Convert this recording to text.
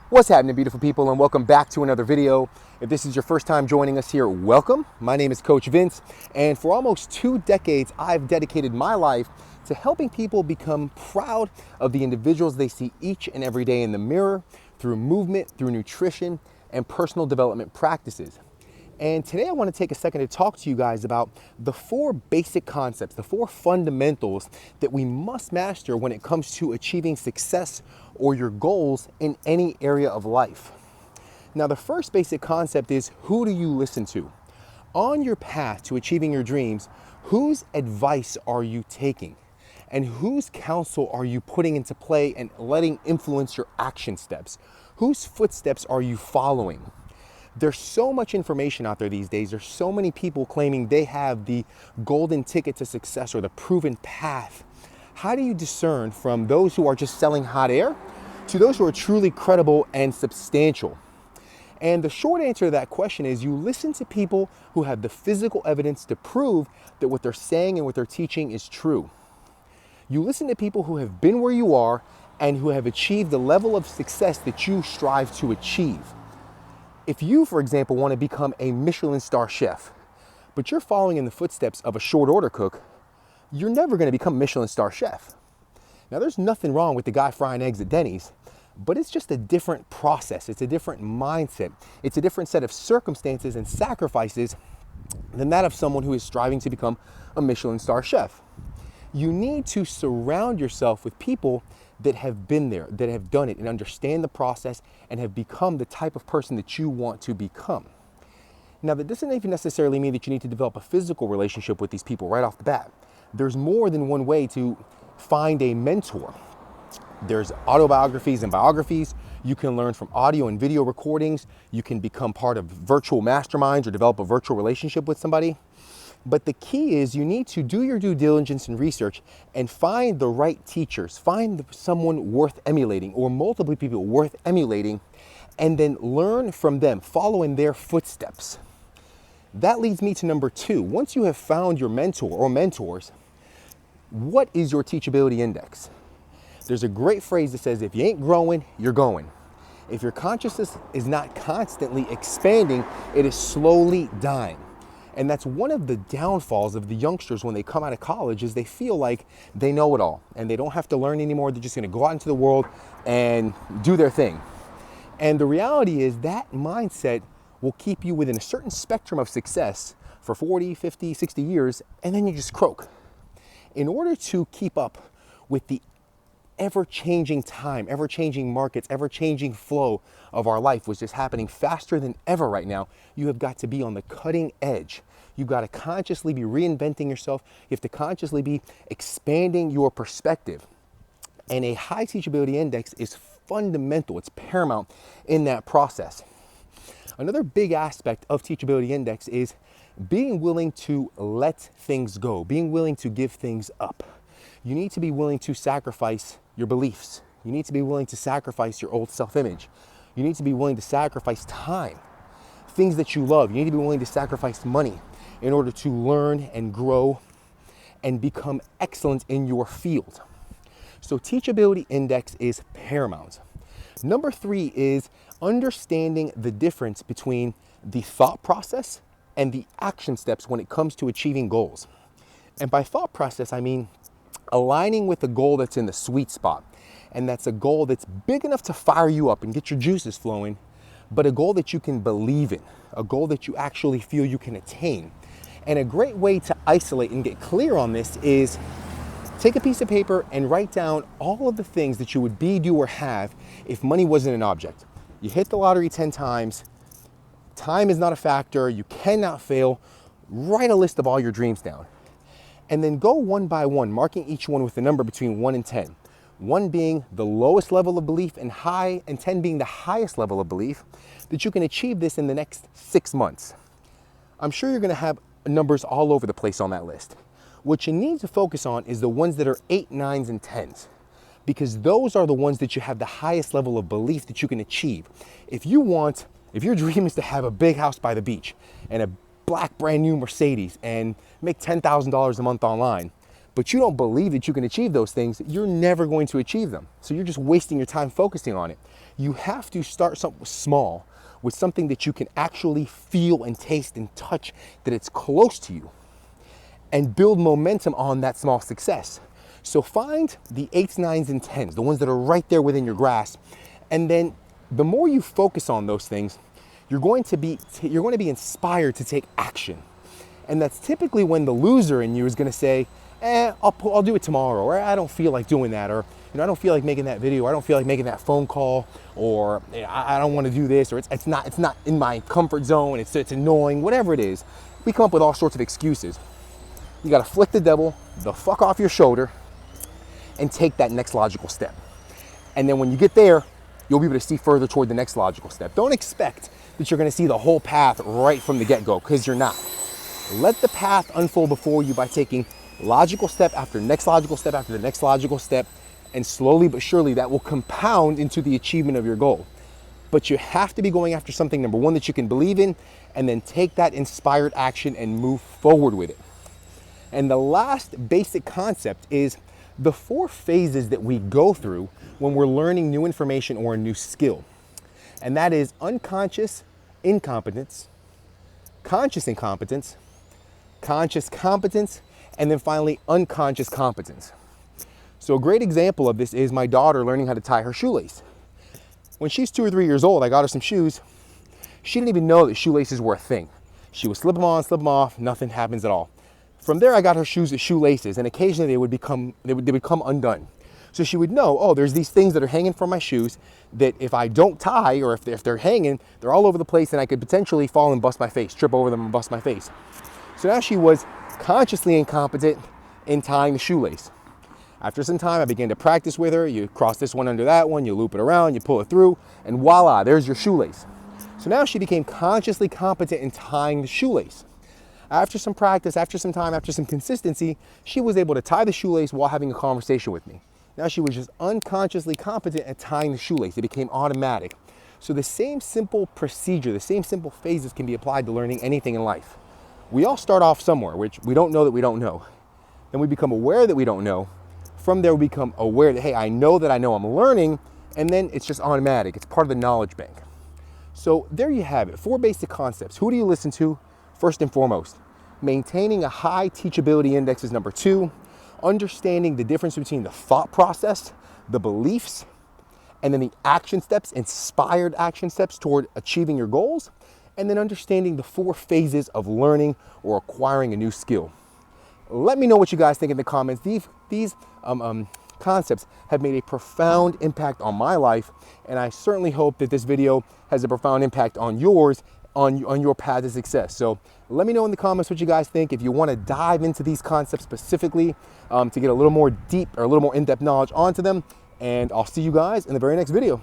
What's happening, beautiful people, and welcome back to another video. If this is your first time joining us here, welcome. My name is Coach Vince, and for almost 2 decades, I've dedicated my life to helping people become proud of the individuals they see each and every day in the mirror through movement, through nutrition, and personal development practices. And today I want to take a second to talk to you guys about the 4 basic concepts, the 4 fundamentals that we must master when it comes to achieving success or your goals in any area of life. Now, the first basic concept is, who do you listen to? On your path to achieving your dreams, whose advice are you taking? And whose counsel are you putting into play and letting influence your action steps? Whose footsteps are you following? There's so much information out there these days. There's so many people claiming they have the golden ticket to success or the proven path. How do you discern from those who are just selling hot air to those who are truly credible and substantial? And the short answer to that question is, you listen to people who have the physical evidence to prove that what they're saying and what they're teaching is true. You listen to people who have been where you are and who have achieved the level of success that you strive to achieve. If you, for example, want to become a Michelin star chef, but you're following in the footsteps of a short order cook, you're never going to become a Michelin star chef. Now, there's nothing wrong with the guy frying eggs at Denny's, but it's just a different process. It's a different mindset. It's a different set of circumstances and sacrifices than that of someone who is striving to become a Michelin star chef. You need to surround yourself with people that have been there, that have done it and understand the process and have become the type of person that you want to become. Now, that doesn't even necessarily mean that you need to develop a physical relationship with these people right off the bat. There's more than one way to find a mentor. There's autobiographies and biographies. You can learn from audio and video recordings. You can become part of virtual masterminds or develop a virtual relationship with somebody. But the key is, you need to do your due diligence and research and find the right teachers, find someone worth emulating or multiple people worth emulating, and then learn from them, follow in their footsteps. That leads me to number 2. Once you have found your mentor or mentors, what is your teachability index? There's a great phrase that says, if you ain't growing, you're going. If your consciousness is not constantly expanding, it is slowly dying. And that's one of the downfalls of the youngsters when they come out of college, is they feel like they know it all and they don't have to learn anymore. They're just going to go out into the world and do their thing. And the reality is that mindset will keep you within a certain spectrum of success for 40, 50, 60 years, and then you just croak. In order to keep up with the ever-changing time, ever-changing markets, ever-changing flow of our life, which is happening faster than ever right now, you have got to be on the cutting edge. You've got to consciously be reinventing yourself. You have to consciously be expanding your perspective. And a high teachability index is fundamental. It's paramount in that process. Another big aspect of teachability index is being willing to let things go, being willing to give things up. You need to be willing to sacrifice your beliefs. You need to be willing to sacrifice your old self-image. You need to be willing to sacrifice time, things that you love. You need to be willing to sacrifice money in order to learn and grow and become excellent in your field. So teachability index is paramount. Number 3 is understanding the difference between the thought process and the action steps when it comes to achieving goals. And by thought process, I mean aligning with a goal that's in the sweet spot. And that's a goal that's big enough to fire you up and get your juices flowing, but a goal that you can believe in, a goal that you actually feel you can attain. And a great way to isolate and get clear on this is take a piece of paper and write down all of the things that you would be, do, or have if money wasn't an object. You hit the lottery 10 times, time is not a factor, you cannot fail. Write a list of all your dreams down. And then go one by one, marking each one with a number between 1 and 10. 1 being the lowest level of belief and 10 being the highest level of belief that you can achieve this in the next 6 months. I'm sure you're going to have numbers all over the place on that list. What you need to focus on is the ones that are 8, 9s, and 10s, because those are the ones that you have the highest level of belief that you can achieve. If your dream is to have a big house by the beach and a black brand new Mercedes and make $10,000 a month online, but you don't believe that you can achieve those things, you're never going to achieve them. So you're just wasting your time focusing on it. You have to start something small, with something that you can actually feel and taste and touch, that it's close to you, and build momentum on that small success. So find the 8s, 9s, and 10s, the ones that are right there within your grasp. And then the more you focus on those things, you're going to be inspired to take action. And that's typically when the loser in you is going to say, I'll do it tomorrow, or I don't feel like doing that, or I don't feel like making that video, or I don't feel like making that phone call, or I don't want to do this, or it's not in my comfort zone, it's annoying, whatever it is. We come up with all sorts of excuses. You got to flick the devil the fuck off your shoulder and take that next logical step. And then when you get there, you'll be able to see further toward the next logical step. Don't expect that you're going to see the whole path right from the get-go, because you're not. Let the path unfold before you by taking logical step after next logical step after the next logical step, and slowly but surely that will compound into the achievement of your goal. But you have to be going after something, number one, that you can believe in, and then take that inspired action and move forward with it. And the last basic concept is the 4 phases that we go through when we're learning new information or a new skill. And that is unconscious incompetence, conscious incompetence, conscious competence, and then finally unconscious competence. So a great example of this is my daughter learning how to tie her shoelace. When she's 2 or 3 years old, I got her some shoes. She didn't even know that shoelaces were a thing. She would slip them on, slip them off, nothing happens at all. From there, I got her shoes with shoelaces, and occasionally they would come undone. So she would know, oh, there's these things that are hanging from my shoes that if I don't tie, or if they're hanging, they're all over the place, and I could potentially fall and bust my face, trip over them and bust my face. So now she was consciously incompetent in tying the shoelace. After some time, I began to practice with her. You cross this one under that one, you loop it around, you pull it through, and voila, there's your shoelace. So now she became consciously competent in tying the shoelace. After some practice, after some time, after some consistency, she was able to tie the shoelace while having a conversation with me. Now she was just unconsciously competent at tying the shoelace. It became automatic. So the same simple procedure, the same simple phases can be applied to learning anything in life. We all start off somewhere, which we don't know that we don't know. Then we become aware that we don't know. From there, we become aware that, hey, I know I'm learning, and then it's just automatic. It's part of the knowledge bank. So there you have it, 4 basic concepts. Who do you listen to? First and foremost, maintaining a high teachability index is number 2. Understanding the difference between the thought process, the beliefs, and then the action steps, inspired action steps toward achieving your goals, and then understanding the 4 phases of learning or acquiring a new skill. Let me know what you guys think in the comments. These concepts have made a profound impact on my life, and I certainly hope that this video has a profound impact on yours, on your path to success. So let me know in the comments what you guys think. If you want to dive into these concepts specifically to get a little more deep or a little more in-depth knowledge onto them, and I'll see you guys in the very next video.